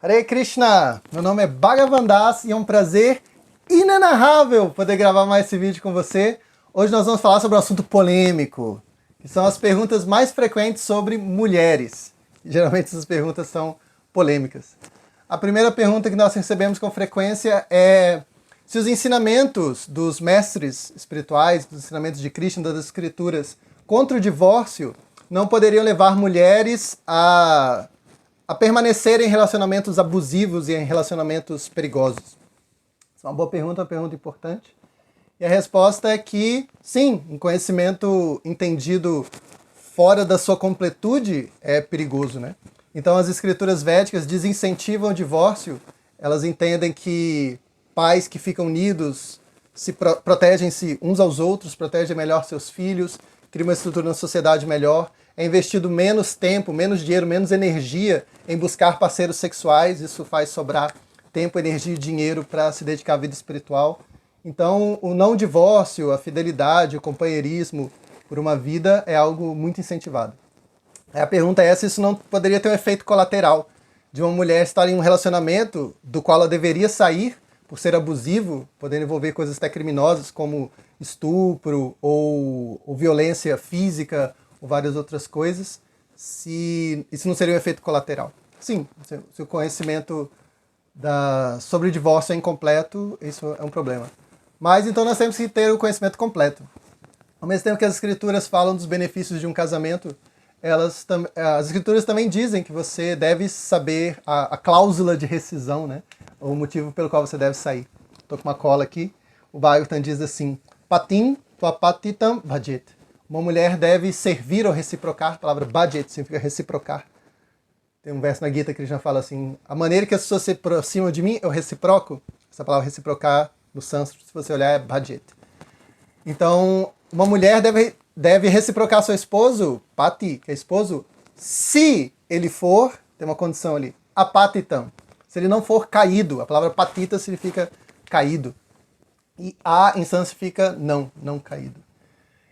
Hare Krishna! Meu nome é Bhagavan Das e é um prazer inenarrável poder gravar mais esse vídeo com você. Hoje nós vamos falar sobre um assunto polêmico, que são as perguntas mais frequentes sobre mulheres. Geralmente essas perguntas são polêmicas. A primeira pergunta que nós recebemos com frequência é se os ensinamentos dos mestres espirituais, dos ensinamentos de Krishna, das escrituras, contra o divórcio, não poderiam levar mulheres a permanecer em relacionamentos abusivos e em relacionamentos perigosos? Essa é uma boa pergunta, uma pergunta importante. E a resposta é que, sim, um conhecimento entendido fora da sua completude é perigoso, né? Então as escrituras védicas desincentivam o divórcio, elas entendem que pais que ficam unidos protegem-se uns aos outros, protegem melhor seus filhos, criam uma estrutura na sociedade melhor. É investido menos tempo, menos dinheiro, menos energia em buscar parceiros sexuais. Isso faz sobrar tempo, energia e dinheiro para se dedicar à vida espiritual. Então, o não divórcio, a fidelidade, o companheirismo por uma vida é algo muito incentivado. A pergunta é se isso não poderia ter um efeito colateral de uma mulher estar em um relacionamento do qual ela deveria sair por ser abusivo, podendo envolver coisas até criminosas como estupro ou violência física, ou várias outras coisas, se isso não seria um efeito colateral. Sim, se o conhecimento sobre o divórcio é incompleto, isso é um problema. Mas então nós temos que ter o conhecimento completo. Ao mesmo tempo que as escrituras falam dos benefícios de um casamento, as escrituras também dizem que você deve saber a cláusula de rescisão, né? O motivo pelo qual você deve sair. Estou com uma cola aqui. O Bhagavatam diz assim: Patim tvapatitam bhajet. Uma mulher deve servir ou reciprocar. A palavra bhajet significa reciprocar. Tem um verso na Gita que ele já fala assim: a maneira que as pessoas se aproximam de mim, eu reciproco. Essa palavra reciprocar, no sânscrito, se você olhar, é bhajet. Então, uma mulher deve reciprocar seu esposo, pati, que é esposo, se ele for, tem uma condição ali, apatitam. Se ele não for caído. A palavra patita significa caído. E a em sânscrito significa não caído.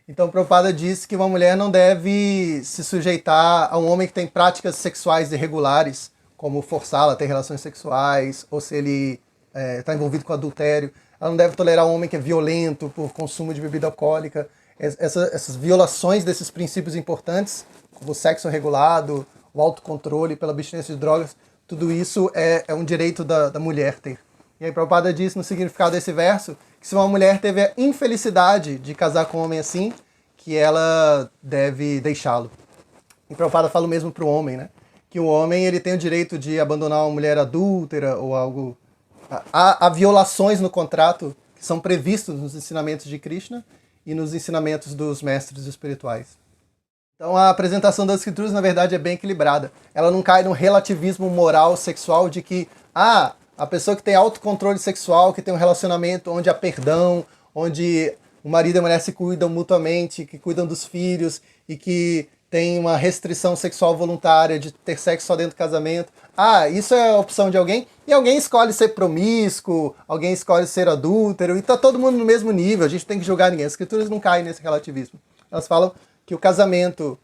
Então, Prabhupada diz que uma mulher não deve se sujeitar a um homem que tem práticas sexuais irregulares, como forçá-la a ter relações sexuais, ou se ele está envolvido com adultério. Ela não deve tolerar um homem que é violento por consumo de bebida alcoólica. Essas violações desses princípios importantes, como o sexo regulado, o autocontrole pela abstinência de drogas, tudo isso é um direito da mulher ter. E aí Prabhupada diz no significado desse verso que se uma mulher teve a infelicidade de casar com um homem assim, que ela deve deixá-lo. E Prabhupada fala o mesmo para o homem, né? Que o homem ele tem o direito de abandonar uma mulher adúltera ou algo. Há violações no contrato que são previstos nos ensinamentos de Krishna e nos ensinamentos dos mestres espirituais. Então a apresentação das escrituras, na verdade, é bem equilibrada. Ela não cai num relativismo moral sexual de que a pessoa que tem autocontrole sexual, que tem um relacionamento onde há perdão, onde o marido e a mulher se cuidam mutuamente, que cuidam dos filhos e que tem uma restrição sexual voluntária de ter sexo só dentro do casamento. Isso é a opção de alguém, e alguém escolhe ser promíscuo, alguém escolhe ser adúltero, e está todo mundo no mesmo nível, a gente tem que julgar ninguém. As escrituras não caem nesse relativismo. Elas falam que o casamento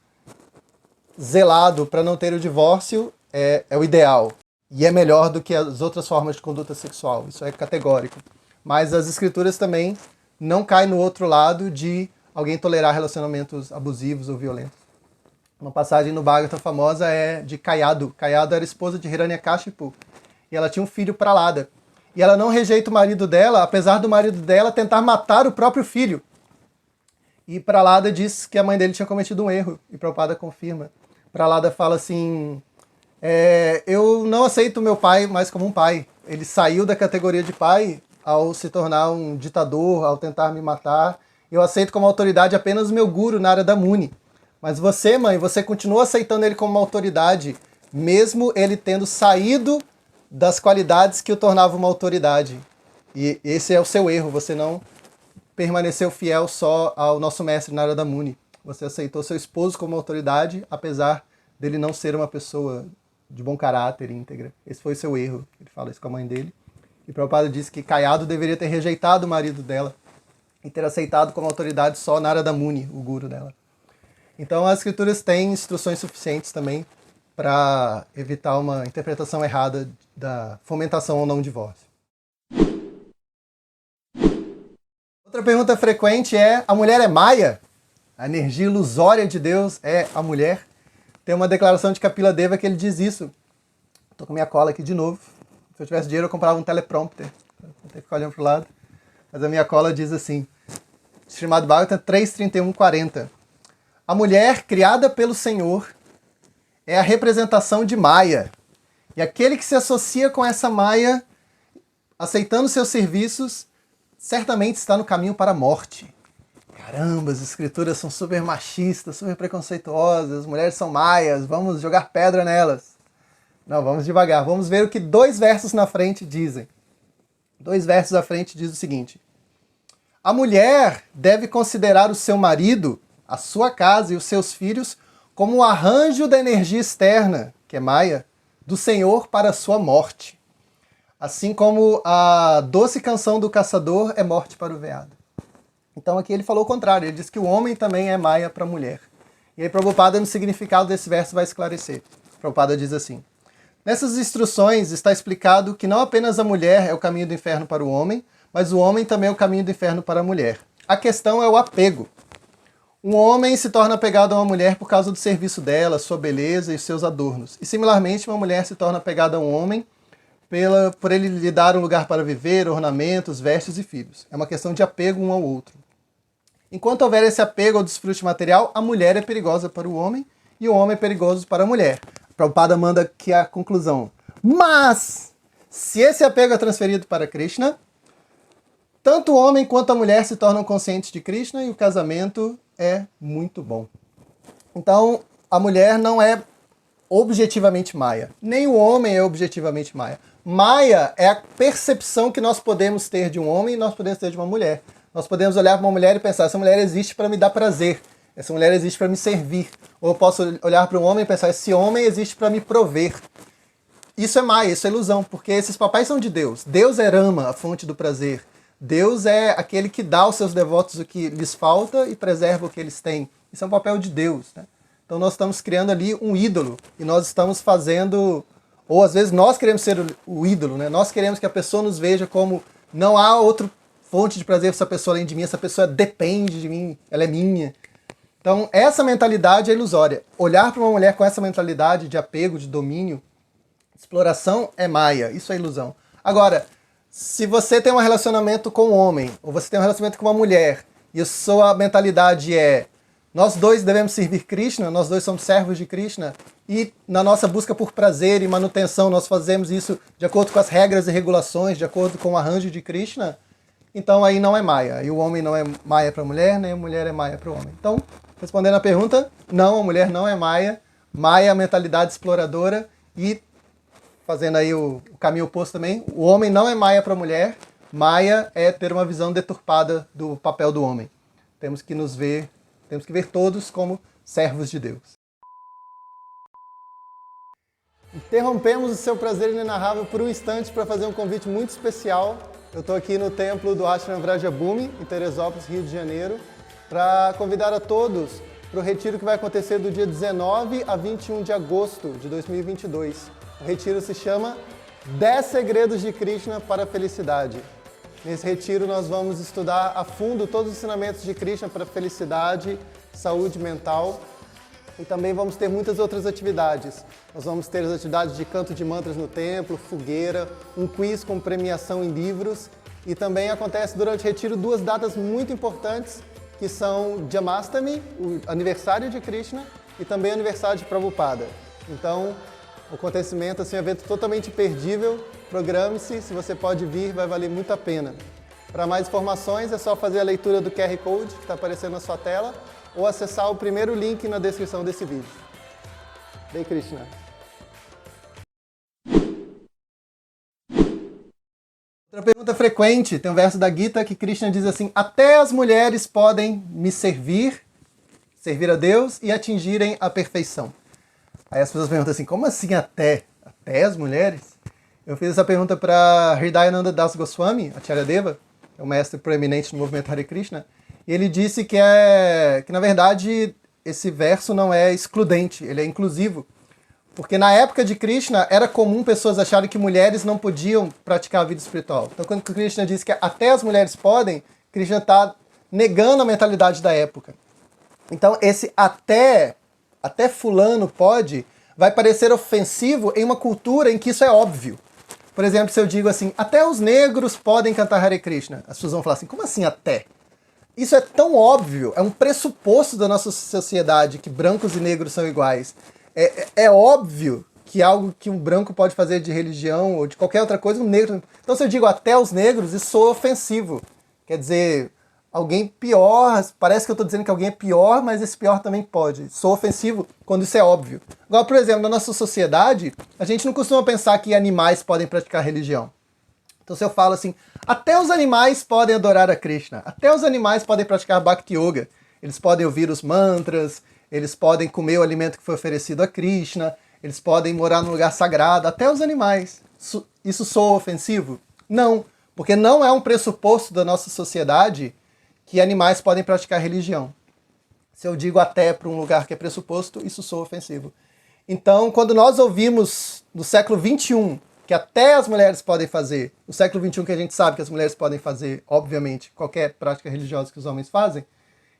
zelado para não ter o divórcio é o ideal. E é melhor do que as outras formas de conduta sexual. Isso é categórico. Mas as escrituras também não caem no outro lado de alguém tolerar relacionamentos abusivos ou violentos. Uma passagem no Bhagavatam famosa é de Kayadu. Kayadu era esposa de Hiranyakashipu. E ela tinha um filho Pralada. E ela não rejeita o marido dela, apesar do marido dela tentar matar o próprio filho. E Pralada diz que a mãe dele tinha cometido um erro. E Prabhupada confirma. Pralada fala assim: eu não aceito meu pai mais como um pai. Ele saiu da categoria de pai ao se tornar um ditador, ao tentar me matar. Eu aceito como autoridade apenas o meu guru, Narada Muni. Mas você, mãe, você continua aceitando ele como uma autoridade, mesmo ele tendo saído das qualidades que o tornavam uma autoridade. E esse é o seu erro, você não permaneceu fiel só ao nosso mestre Narada Muni. Você aceitou seu esposo como autoridade, apesar dele não ser uma pessoa de bom caráter e íntegra. Esse foi o seu erro. Ele fala isso com a mãe dele. E Prabhupada disse que Kayadu deveria ter rejeitado o marido dela e ter aceitado como autoridade só Narada Muni, o guru dela. Então as escrituras têm instruções suficientes também para evitar uma interpretação errada da fomentação ou não divórcio. Outra pergunta frequente é: a mulher é maia? A energia ilusória de Deus é a mulher? Tem uma declaração de Kapila Deva que ele diz isso. Estou com minha cola aqui de novo. Se eu tivesse dinheiro eu comprava um teleprompter. Vou ter que ficar olhando para o lado. Mas a minha cola diz assim, Srimad Bhagavatam 3.31.40. A mulher criada pelo Senhor é a representação de Maya. E aquele que se associa com essa Maya, aceitando seus serviços, certamente está no caminho para a morte. Caramba, as escrituras são super machistas, super preconceituosas, as mulheres são maias, vamos jogar pedra nelas. Não, vamos devagar, vamos ver o que 2 versos na frente dizem. 2 versos à frente diz o seguinte: a mulher deve considerar o seu marido, a sua casa e os seus filhos como um arranjo da energia externa, que é Maya, do Senhor para a sua morte. Assim como a doce canção do caçador é morte para o veado. Então aqui ele falou o contrário, ele diz que o homem também é Maya para a mulher. E aí Prabhupada, no significado desse verso, vai esclarecer. Prabhupada diz assim: nessas instruções está explicado que não apenas a mulher é o caminho do inferno para o homem, mas o homem também é o caminho do inferno para a mulher. A questão é o apego. Um homem se torna apegado a uma mulher por causa do serviço dela, sua beleza e seus adornos. E similarmente, uma mulher se torna apegada a um homem por ele lhe dar um lugar para viver, ornamentos, vestes e filhos. É uma questão de apego um ao outro. Enquanto houver esse apego ao desfrute material, a mulher é perigosa para o homem e o homem é perigoso para a mulher. Prabhupada manda aqui a conclusão. Mas, se esse apego é transferido para Krishna, tanto o homem quanto a mulher se tornam conscientes de Krishna e o casamento é muito bom. Então, a mulher não é objetivamente Maya. Nem o homem é objetivamente Maya. Maya é a percepção que nós podemos ter de um homem e nós podemos ter de uma mulher. Nós podemos olhar para uma mulher e pensar: essa mulher existe para me dar prazer. Essa mulher existe para me servir. Ou eu posso olhar para um homem e pensar: esse homem existe para me prover. Isso é Maya, isso é ilusão, porque esses papéis são de Deus. Deus é Rama, a fonte do prazer. Deus é aquele que dá aos seus devotos o que lhes falta e preserva o que eles têm. Isso é um papel de Deus, né? Então nós estamos criando ali um ídolo e nós estamos fazendo, ou às vezes nós queremos ser o ídolo, né? Nós queremos que a pessoa nos veja como não há outra fonte de prazer para essa pessoa além de mim, essa pessoa depende de mim, ela é minha. Então essa mentalidade é ilusória. Olhar para uma mulher com essa mentalidade de apego, de domínio, exploração é Maya, isso é ilusão. Agora, se você tem um relacionamento com um homem, ou você tem um relacionamento com uma mulher, e a sua mentalidade é: nós dois devemos servir Krishna, nós dois somos servos de Krishna, e na nossa busca por prazer e manutenção nós fazemos isso de acordo com as regras e regulações, de acordo com o arranjo de Krishna, então aí não é Maya. E o homem não é Maya para a mulher, nem a mulher é Maya para o homem. Então, respondendo a pergunta, não, a mulher não é Maya. Maya é a mentalidade exploradora e, fazendo aí o caminho oposto também, o homem não é Maya para a mulher. Maya é ter uma visão deturpada do papel do homem. Temos que ver todos como servos de Deus. Interrompemos o seu prazer inenarrável por um instante para fazer um convite muito especial. Eu estou aqui no templo do Ashram Vrajabhumi, em Teresópolis, Rio de Janeiro, para convidar a todos para o retiro que vai acontecer do dia 19 a 21 de agosto de 2022. O retiro se chama 10 Segredos de Krishna para a Felicidade. Nesse retiro nós vamos estudar a fundo todos os ensinamentos de Krishna para felicidade, saúde mental, e também vamos ter muitas outras atividades. Nós vamos ter as atividades de canto de mantras no templo, fogueira, um quiz com premiação em livros, e também acontece durante o retiro 2 datas muito importantes, que são Jamastami, o aniversário de Krishna, e também o aniversário de Prabhupada. Então, o acontecimento, assim, um evento totalmente imperdível. Programe-se, se você pode vir, vai valer muito a pena. Para mais informações é só fazer a leitura do QR Code que está aparecendo na sua tela ou acessar o primeiro link na descrição desse vídeo. Hare Krishna. Outra pergunta frequente, tem um verso da Gita que Krishna diz assim: até as mulheres podem me servir a Deus e atingirem a perfeição. Aí as pessoas perguntam assim: como assim até? Até as mulheres? Eu fiz essa pergunta para Hridayananda Das Goswami, Acharya Deva, que é um mestre proeminente no movimento Hare Krishna, e ele disse que na verdade esse verso não é excludente, ele é inclusivo, Porque na época de Krishna era comum pessoas acharem que mulheres não podiam praticar a vida espiritual. Então quando Krishna diz que até as mulheres podem, Krishna está negando a mentalidade da época. Então esse até fulano pode, vai parecer ofensivo em uma cultura em que isso é óbvio. Por exemplo, se eu digo assim, até os negros podem cantar Hare Krishna, as pessoas vão falar assim, como assim até? Isso é tão óbvio, é um pressuposto da nossa sociedade que brancos e negros são iguais. É óbvio que algo que um branco pode fazer de religião ou de qualquer outra coisa, um negro... Então se eu digo até os negros, isso soa ofensivo. Quer dizer, alguém pior, parece que eu estou dizendo que alguém é pior, mas esse pior também pode. Soa ofensivo quando isso é óbvio. Agora, por exemplo, na nossa sociedade, a gente não costuma pensar que animais podem praticar religião. Então se eu falo assim, até os animais podem adorar a Krishna, até os animais podem praticar Bhakti Yoga, eles podem ouvir os mantras, eles podem comer o alimento que foi oferecido a Krishna, eles podem morar num lugar sagrado, até os animais. Isso soa ofensivo? Não, porque não é um pressuposto da nossa sociedade que animais podem praticar religião. Se eu digo até para um lugar que é pressuposto, isso soa ofensivo. Então, quando nós ouvimos no século XXI, que até as mulheres podem fazer, no século XXI que a gente sabe que as mulheres podem fazer, obviamente, qualquer prática religiosa que os homens fazem,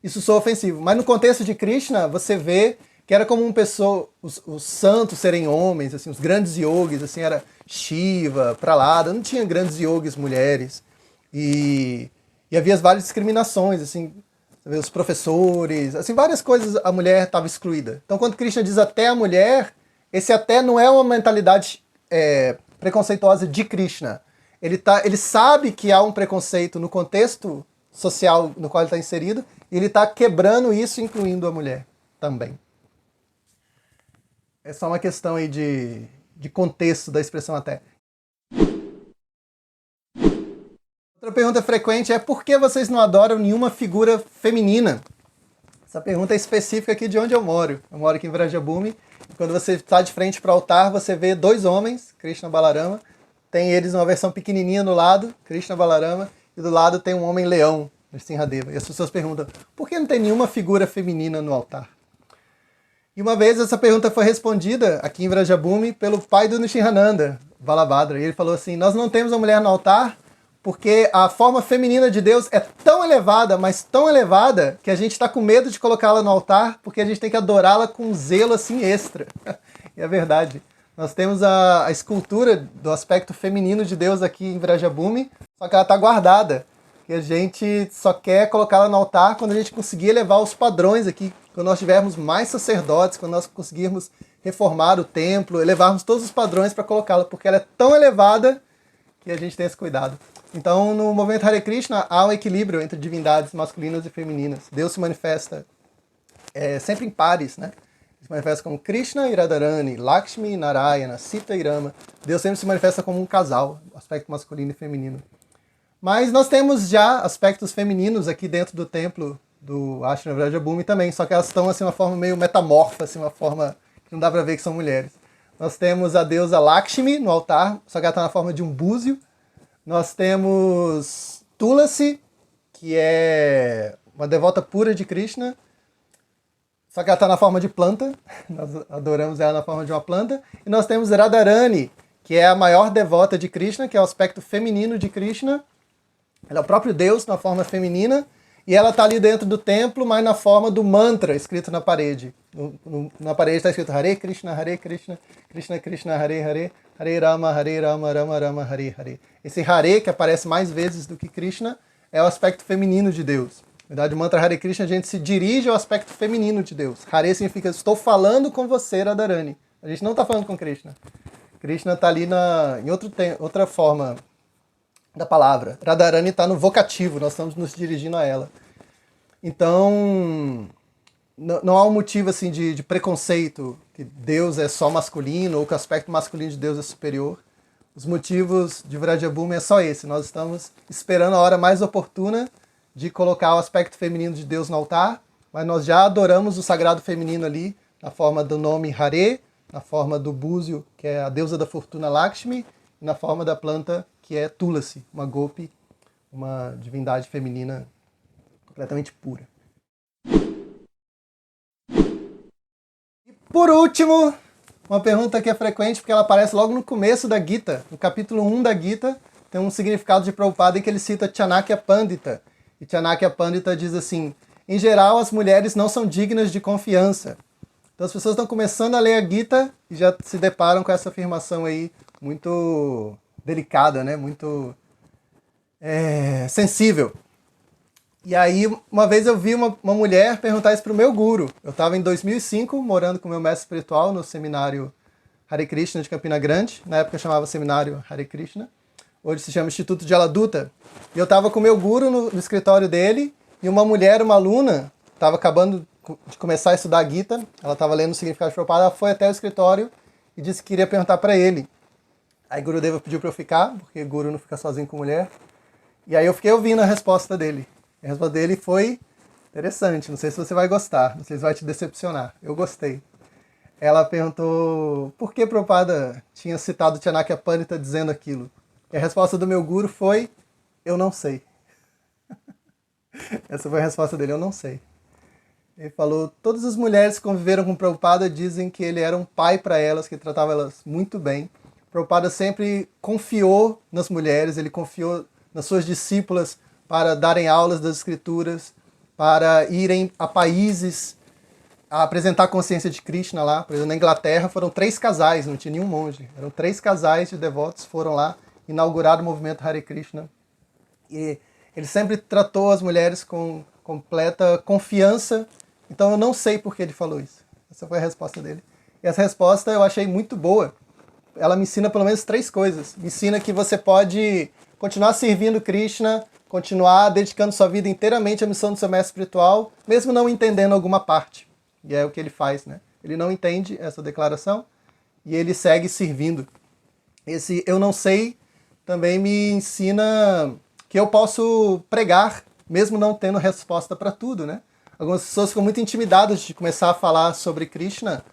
isso soa ofensivo. Mas no contexto de Krishna, você vê que era comum os santos serem homens, assim, os grandes yogis, assim, era Shiva, Pralada, não tinha grandes yogis mulheres. E havia várias discriminações, assim, os professores, assim, várias coisas a mulher estava excluída. Então quando Krishna diz até a mulher, esse até não é uma mentalidade preconceituosa de Krishna. Ele sabe que há um preconceito no contexto social no qual ele está inserido, e ele está quebrando isso, incluindo a mulher também. É só uma questão aí de contexto da expressão até. Outra pergunta frequente é por que vocês não adoram nenhuma figura feminina? Essa pergunta é específica aqui de onde eu moro. Eu moro aqui em Vrajabhumi. Quando você está de frente para o altar, você vê dois homens, Krishna e Balarama. Tem eles uma versão pequenininha no lado, Krishna e Balarama, e do lado tem um homem leão, Nrsimhadeva. E as pessoas perguntam, por que não tem nenhuma figura feminina no altar? E uma vez essa pergunta foi respondida aqui em Vrajabhumi pelo pai do Nrsimhananda, Balabhadra. E ele falou assim, nós não temos uma mulher no altar porque a forma feminina de Deus é tão elevada, mas tão elevada, que a gente está com medo de colocá-la no altar, porque a gente tem que adorá-la com zelo assim extra. E é verdade. Nós temos a escultura do aspecto feminino de Deus aqui em Vrajabhumi, só que ela está guardada. E a gente só quer colocá-la no altar quando a gente conseguir elevar os padrões aqui, quando nós tivermos mais sacerdotes, quando nós conseguirmos reformar o templo, elevarmos todos os padrões para colocá-la, porque ela é tão elevada que a gente tem esse cuidado. Então, no movimento Hare Krishna, há um equilíbrio entre divindades masculinas e femininas. Deus se manifesta sempre em pares, né? Se manifesta como Krishna e Radharani, Lakshmi e Narayana, Sita e Rama. Deus sempre se manifesta como um casal, aspecto masculino e feminino. Mas nós temos já aspectos femininos aqui dentro do templo do Ashrama Vrajabhumi também, só que elas estão assim, uma forma meio metamorfa, assim, uma forma que não dá para ver que são mulheres. Nós temos a deusa Lakshmi no altar, só que ela está na forma de um búzio. Nós temos Tulasi, que é uma devota pura de Krishna, só que ela está na forma de planta, nós adoramos ela na forma de uma planta. E nós temos Radharani, que é a maior devota de Krishna, que é o aspecto feminino de Krishna. Ela é o próprio Deus na forma feminina, e ela está ali dentro do templo, mas na forma do mantra escrito na parede. Na parede está escrito Hare Krishna, Krishna Krishna, Hare Hare, Hare Rama, Rama Rama, Hare Hare. Esse Hare, que aparece mais vezes do que Krishna, é o aspecto feminino de Deus. Na verdade, o mantra Hare Krishna, a gente se dirige ao aspecto feminino de Deus. Hare significa, estou falando com você, Radharani. A gente não está falando com Krishna. Krishna está ali em outra forma da palavra. Radharani está no vocativo, nós estamos nos dirigindo a ela. Então, não há um motivo assim de preconceito, que Deus é só masculino, ou que o aspecto masculino de Deus é superior. Os motivos de Vrajabhumi é só esse. Nós estamos esperando a hora mais oportuna de colocar o aspecto feminino de Deus no altar, mas nós já adoramos o sagrado feminino ali, na forma do nome Hare, na forma do búzio, que é a deusa da fortuna Lakshmi, e na forma da planta, que é Tulasi, uma gopi, uma divindade feminina completamente pura. E por último, uma pergunta que é frequente porque ela aparece logo no começo da Gita, no capítulo 1 da Gita, tem um significado de Prabhupada em que ele cita Chanakya Pandita. E Chanakya Pandita diz assim: em geral, as mulheres não são dignas de confiança. Então as pessoas estão começando a ler a Gita e já se deparam com essa afirmação aí muito delicada, né? Muito sensível. E aí, uma vez eu vi uma mulher perguntar isso para o meu guru. Eu estava em 2005, morando com o meu mestre espiritual no seminário Hare Krishna de Campina Grande. Na época chamava Seminário Hare Krishna. Hoje se chama Instituto de Aladuta. E eu estava com o meu guru no escritório dele, e uma mulher, uma aluna, estava acabando de começar a estudar a Gita, ela estava lendo o significado de Prabhupada, ela foi até o escritório e disse que queria perguntar para ele. Aí Gurudeva pediu para eu ficar, porque guru não fica sozinho com mulher. E aí eu fiquei ouvindo a resposta dele. A resposta dele foi interessante, não sei se você vai gostar, não sei se vai te decepcionar. Eu gostei. Ela perguntou por que Prabhupada tinha citado Chanakya Pandita dizendo aquilo. E a resposta do meu guru foi: eu não sei. Essa foi a resposta dele: eu não sei. Ele falou: todas as mulheres que conviveram com Prabhupada dizem que ele era um pai para elas, que tratava elas muito bem. Prabhupada sempre confiou nas mulheres, ele confiou nas suas discípulas para darem aulas das escrituras, para irem a países a apresentar a consciência de Krishna lá. Por exemplo, na Inglaterra foram 3 casais, não tinha nenhum monge. Eram 3 casais de devotos, foram lá inaugurar o movimento Hare Krishna. E ele sempre tratou as mulheres com completa confiança. Então eu não sei por que ele falou isso. Essa foi a resposta dele. E essa resposta eu achei muito boa. Ela me ensina pelo menos 3 coisas. Me ensina que você pode continuar servindo Krishna, continuar dedicando sua vida inteiramente à missão do seu mestre espiritual, mesmo não entendendo alguma parte. E é o que ele faz, né? Ele não entende essa declaração e ele segue servindo. Esse eu não sei também me ensina que eu posso pregar, mesmo não tendo resposta para tudo, né? Algumas pessoas ficam muito intimidadas de começar a falar sobre Krishna,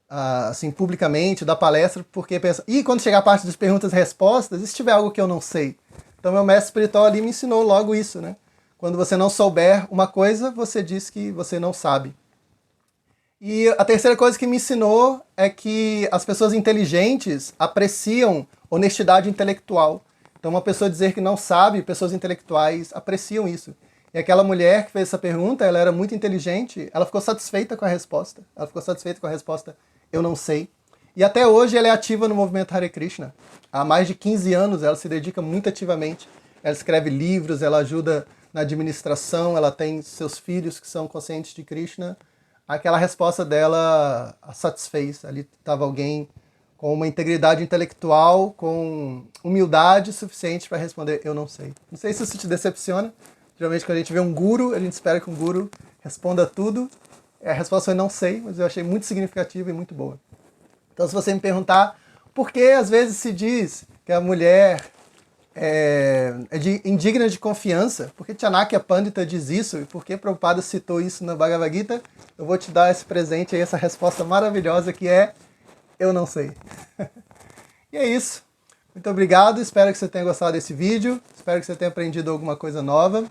assim, publicamente, dar palestra, porque pensam, e quando chegar a parte das perguntas e respostas, e se tiver algo que eu não sei? Então meu mestre espiritual ali me ensinou logo isso, né? Quando você não souber uma coisa, você diz que você não sabe. E a terceira coisa que me ensinou é que as pessoas inteligentes apreciam honestidade intelectual. Então uma pessoa dizer que não sabe, pessoas intelectuais apreciam isso. E aquela mulher que fez essa pergunta, ela era muito inteligente, ela ficou satisfeita com a resposta. Ela ficou satisfeita com a resposta, eu não sei. E até hoje ela é ativa no movimento Hare Krishna. Há mais de 15 anos ela se dedica muito ativamente. Ela escreve livros, ela ajuda na administração, ela tem seus filhos que são conscientes de Krishna. Aquela resposta dela a satisfez. Ali estava alguém com uma integridade intelectual, com humildade suficiente para responder, eu não sei. Não sei se isso te decepciona. Geralmente quando a gente vê um guru, a gente espera que um guru responda tudo. A resposta foi não sei, mas eu achei muito significativa e muito boa. Então se você me perguntar por que às vezes se diz que a mulher é indigna de confiança, por que Chanakya Pandita diz isso e por que Prabhupada citou isso na Bhagavad Gita, eu vou te dar esse presente aí, essa resposta maravilhosa que é eu não sei. E é isso. Muito obrigado, espero que você tenha gostado desse vídeo, espero que você tenha aprendido alguma coisa nova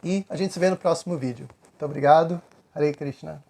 e a gente se vê no próximo vídeo. Muito obrigado. Hare Krishna.